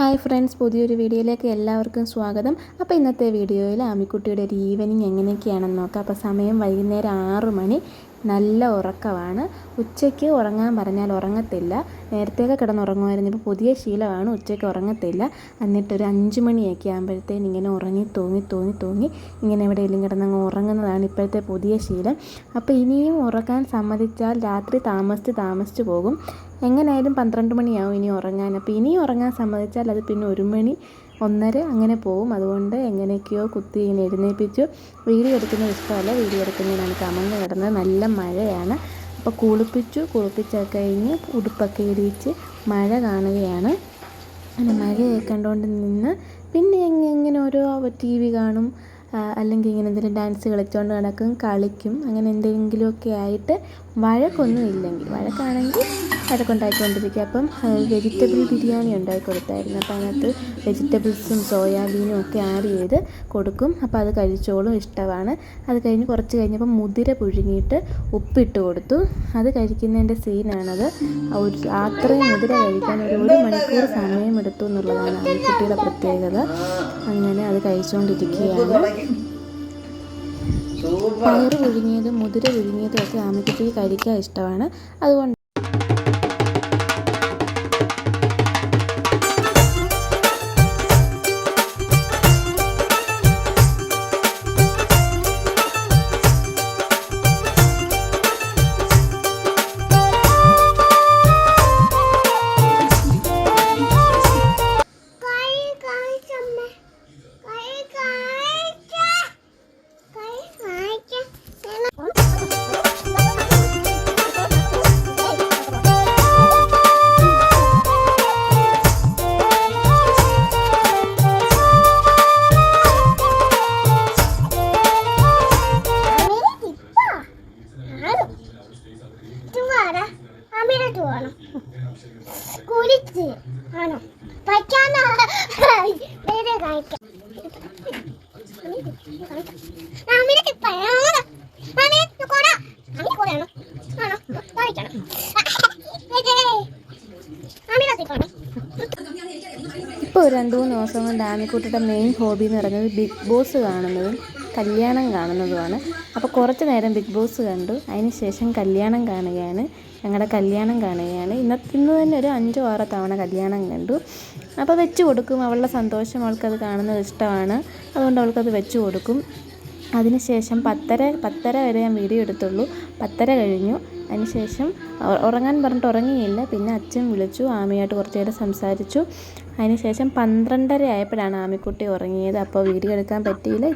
Hi friends, പുതിയൊരു വീഡിയോയിലേക്ക് എല്ലാവർക്കും സ്വാഗതം. അപ്പോൾ ഇന്നത്തെ വീഡിയോയിൽ ആമിക്കുട്ടിയുടെ ഒരു ഈവനിങ് എങ്ങനെയൊക്കെയാണെന്ന് നോക്കാം. അപ്പോൾ സമയം വൈകുന്നേരം 6 മണി. നല്ല ഉറക്കമാണ്. ഉച്ചയ്ക്ക് ഉറങ്ങാൻ പറഞ്ഞാൽ ഉറങ്ങത്തില്ല. നേരത്തെയൊക്കെ കിടന്നുറങ്ങുമായിരുന്നു. ഇപ്പോൾ പുതിയ ശീലമാണ്, ഉച്ചയ്ക്ക് ഉറങ്ങത്തില്ല. എന്നിട്ടൊരു 5 മണിയൊക്കെ ആകുമ്പോഴത്തേന് ഇങ്ങനെ ഉറങ്ങി തൂങ്ങി ഇങ്ങനെ എവിടെയെങ്കിലും കിടന്നങ്ങ് ഉറങ്ങുന്നതാണ് ഇപ്പോഴത്തെ പുതിയ ശീലം. അപ്പോൾ ഇനിയും ഉറക്കാൻ സമ്മതിച്ചാൽ രാത്രി താമസിച്ച് പോകും. എങ്ങനെയായാലും 12 മണിയാവും ഇനി ഉറങ്ങാൻ. അപ്പോൾ ഇനിയും ഉറങ്ങാൻ സമ്മതിച്ചാൽ അത് പിന്നെ 1 മണി 1:30 അങ്ങനെ പോവും. അതുകൊണ്ട് എങ്ങനെയൊക്കെയോ കുത്തി ഇങ്ങനെ എഴുന്നേൽപ്പിച്ചു. വീഡിയോ എടുക്കുന്നത് ഇഷ്ടമല്ല, വീഡിയോ എടുക്കുന്നതിനാണ് കമന്ന് കിടന്നത്. നല്ല മഴയാണ്. അപ്പോൾ കുളിപ്പിച്ചൊക്കെ കഴിഞ്ഞ് ഉടുപ്പൊക്കെ ഇടിച്ച് മഴ കാണുകയാണ്. അങ്ങനെ മഴയൊക്കെ കണ്ടുകൊണ്ട് നിന്ന് പിന്നെ ഇങ്ങനെ ഓരോ TV കാണും, അല്ലെങ്കിൽ ഇങ്ങനെ എന്തെങ്കിലും ഡാൻസ് കളിച്ചുകൊണ്ട് നടക്കും, കളിക്കും. അങ്ങനെ എന്തെങ്കിലുമൊക്കെ ആയിട്ട് വഴക്കൊന്നും ഇല്ലെങ്കിൽ, വഴക്കാണെങ്കിൽ വഴക്കുണ്ടാക്കിക്കൊണ്ടിരിക്കുക. അപ്പം വെജിറ്റബിൾ ബിരിയാണി ഉണ്ടാക്കി കൊടുത്തായിരുന്നു. അപ്പോൾ അതിനകത്ത് വെജിറ്റബിൾസും സോയാബീനും ഒക്കെ ആഡ് ചെയ്ത് കൊടുക്കും. അപ്പോൾ അത് കഴിച്ചോളും, ഇഷ്ടമാണ്. അത് കഴിഞ്ഞ് കുറച്ച് കഴിഞ്ഞപ്പോൾ മുതിര പുഴുങ്ങിയിട്ട് ഉപ്പിട്ട് കൊടുത്തു. അത് കഴിക്കുന്നതിൻ്റെ സീനാണത്. അത്രയും മുതിര കഴിക്കാൻ ഒരു മണിക്കൂർ സമയമെടുത്തു എന്നുള്ളതാണ് ആൺകുട്ടിയുടെ പ്രത്യേകത. അങ്ങനെ അത് കഴിച്ചുകൊണ്ടിരിക്കുകയാണ്. പയറ് പുഴുങ്ങിയതും മുതിര പുഴുങ്ങിയതും ഒക്കെ ആമിക്കുട്ടിക്ക് കഴിക്കാൻ ഇഷ്ടമാണ്. അതുകൊണ്ട് ഇപ്പോൾ ഒരു 2-3 ദിവസം കൊണ്ട് ആമിക്കുട്ടിയുടെ മെയിൻ ഹോബി എന്ന് പറയുന്നത് ബിഗ് ബോസ് കാണുന്നതും കല്യാണം കാണുന്നതുമാണ്. അപ്പോൾ കുറച്ച് നേരം ബിഗ് ബോസ് കണ്ടു, അതിന് ശേഷം കല്യാണം കാണുകയാണ്. ഞങ്ങളുടെ കല്യാണം കാണുകയാണ്. ഇന്ന് തന്നെ ഒരു 5-6 തവണ കല്യാണം കണ്ടു. അപ്പോൾ വെച്ച് കൊടുക്കും. അവളുടെ സന്തോഷം, അവൾക്കത് കാണുന്നത് ഇഷ്ടമാണ്. അതുകൊണ്ട് അവൾക്കത് വെച്ച് കൊടുക്കും. അതിനുശേഷം 10:30 വരെ ഞാൻ വീഡിയോ എടുത്തുള്ളൂ. 10:30 കഴിഞ്ഞു. അതിനുശേഷം ഉറങ്ങാൻ പറഞ്ഞിട്ട് ഉറങ്ങിയില്ല. പിന്നെ അച്ഛൻ വിളിച്ചു, ആമിയായിട്ട് കുറച്ച് നേരം സംസാരിച്ചു. അതിനുശേഷം 12:30 ആയപ്പോഴാണ് ആമിക്കുട്ടി ഉറങ്ങിയത്. അപ്പോൾ വീഡിയോ എടുക്കാൻ പറ്റിയില്ല.